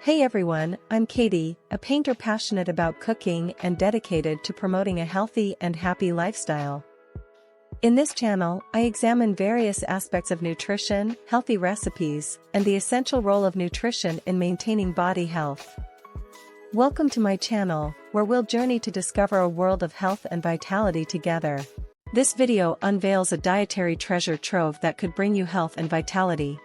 Hey everyone, I'm Katie, a painter passionate about cooking and dedicated to promoting a healthy and happy lifestyle. In this channel, I examine various aspects of nutrition, healthy recipes, and the essential role of nutrition in maintaining body health. Welcome to my channel, where we'll journey to discover a world of health and vitality together. This video unveils a dietary treasure trove that could bring you health and vitality.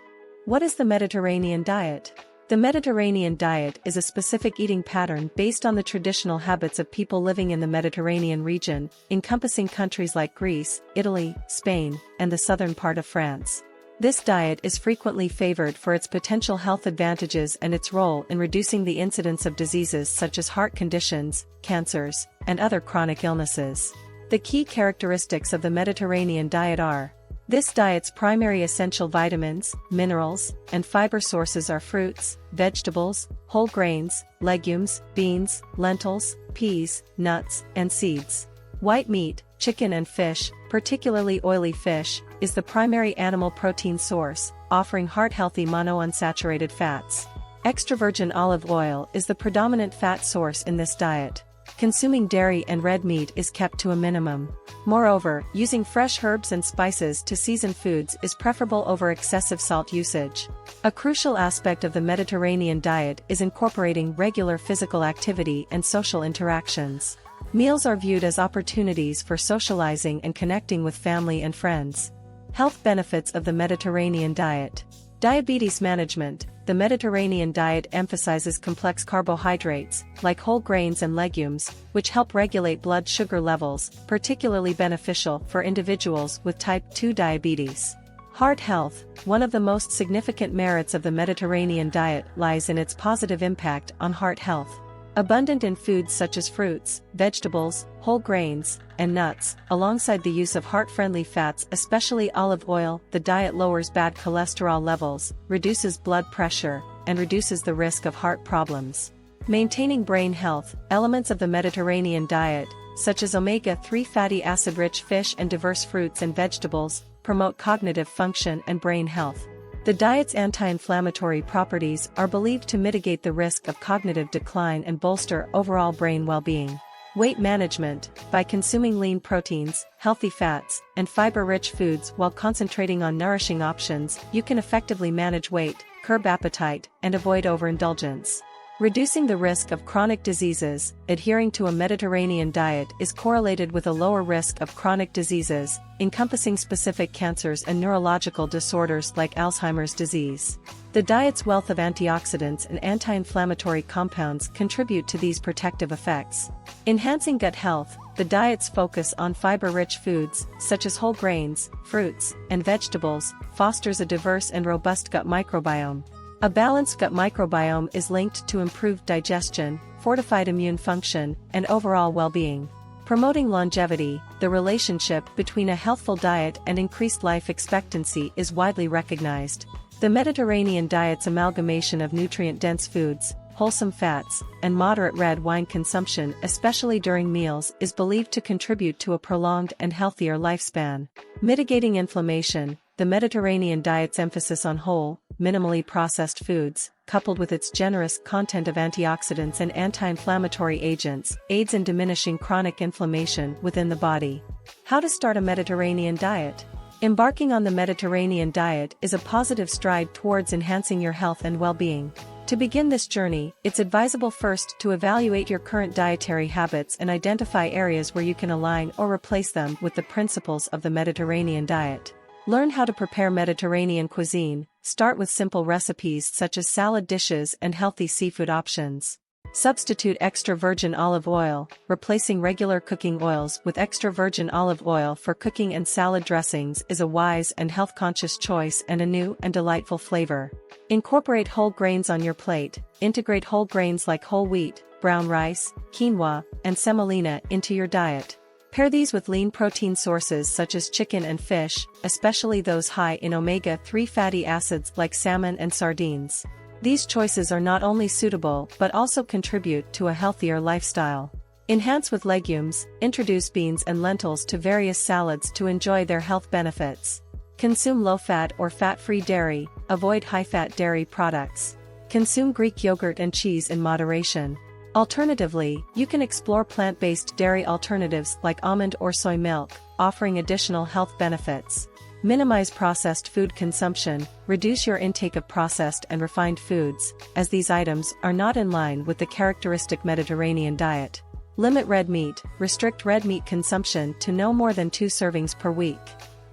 What is the Mediterranean diet? The Mediterranean diet is a specific eating pattern based on the traditional habits of people living in the Mediterranean region, encompassing countries like Greece, Italy, Spain, and the southern part of France. This diet is frequently favored for its potential health advantages and its role in reducing the incidence of diseases such as heart conditions, cancers, and other chronic illnesses. The key characteristics of the Mediterranean diet are: this diet's primary essential vitamins, minerals, and fiber sources are fruits, vegetables, whole grains, legumes, beans, lentils, peas, nuts, and seeds. White meat, chicken and fish, particularly oily fish, is the primary animal protein source, offering heart-healthy monounsaturated fats. Extra virgin olive oil is the predominant fat source in this diet. Consuming dairy and red meat is kept to a minimum. Moreover, using fresh herbs and spices to season foods is preferable over excessive salt usage. A crucial aspect of the Mediterranean diet is incorporating regular physical activity and social interactions. Meals are viewed as opportunities for socializing and connecting with family and friends. Health benefits of the Mediterranean diet. Diabetes management. The Mediterranean diet emphasizes complex carbohydrates, like whole grains and legumes, which help regulate blood sugar levels, particularly beneficial for individuals with type 2 diabetes. Heart health. One of the most significant merits of the Mediterranean diet lies in its positive impact on heart health. Abundant in foods such as fruits, vegetables, whole grains, and nuts, alongside the use of heart-friendly fats especially olive oil, the diet lowers bad cholesterol levels, reduces blood pressure, and reduces the risk of heart problems. Maintaining brain health. Elements of the Mediterranean diet, such as omega-3 fatty acid-rich fish and diverse fruits and vegetables, promote cognitive function and brain health. The diet's anti-inflammatory properties are believed to mitigate the risk of cognitive decline and bolster overall brain well-being. Weight management. By consuming lean proteins, healthy fats, and fiber-rich foods while concentrating on nourishing options, you can effectively manage weight, curb appetite, and avoid overindulgence. Reducing the risk of chronic diseases. Adhering to a Mediterranean diet is correlated with a lower risk of chronic diseases, encompassing specific cancers and neurological disorders like Alzheimer's disease. The diet's wealth of antioxidants and anti-inflammatory compounds contribute to these protective effects. Enhancing gut health. The diet's focus on fiber-rich foods, such as whole grains, fruits, and vegetables, fosters a diverse and robust gut microbiome. A balanced gut microbiome is linked to improved digestion, fortified immune function, and overall well-being. Promoting longevity. The relationship between a healthful diet and increased life expectancy is widely recognized. The Mediterranean diet's amalgamation of nutrient-dense foods, wholesome fats, and moderate red wine consumption, especially during meals, is believed to contribute to a prolonged and healthier lifespan. Mitigating inflammation. The Mediterranean diet's emphasis on whole, minimally processed foods, coupled with its generous content of antioxidants and anti-inflammatory agents, aids in diminishing chronic inflammation within the body. How to start a Mediterranean diet? Embarking on the Mediterranean diet is a positive stride towards enhancing your health and well-being. To begin this journey, it's advisable first to evaluate your current dietary habits and identify areas where you can align or replace them with the principles of the Mediterranean diet. Learn how to prepare Mediterranean cuisine. Start with simple recipes such as salad dishes and healthy seafood options. Substitute extra virgin olive oil, replacing regular cooking oils with extra virgin olive oil for cooking and salad dressings is a wise and health-conscious choice and a new and delightful flavor. Incorporate whole grains on your plate. Integrate whole grains like whole wheat, brown rice, quinoa, and semolina into your diet. Pair these with lean protein sources such as chicken and fish, especially those high in omega-3 fatty acids like salmon and sardines. These choices are not only suitable but also contribute to a healthier lifestyle. Enhance with legumes. Introduce beans and lentils to various salads to enjoy their health benefits. Consume low-fat or fat-free dairy. Avoid high-fat dairy products. Consume Greek yogurt and cheese in moderation. Alternatively, you can explore plant-based dairy alternatives like almond or soy milk, offering additional health benefits. Minimize processed food consumption. Reduce your intake of processed and refined foods, as these items are not in line with the characteristic Mediterranean diet. Limit red meat. Restrict red meat consumption to no more than 2 servings per week.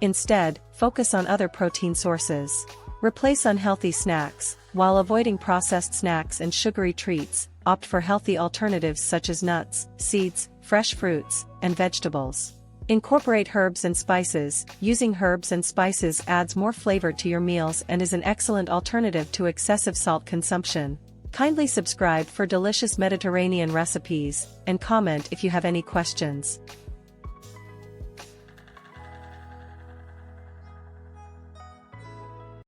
Instead, focus on other protein sources. Replace unhealthy snacks. While avoiding processed snacks and sugary treats, opt for healthy alternatives such as nuts, seeds, fresh fruits, and vegetables. Incorporate herbs and spices. Using herbs and spices adds more flavor to your meals and is an excellent alternative to excessive salt consumption. Kindly subscribe for delicious Mediterranean recipes, and comment if you have any questions.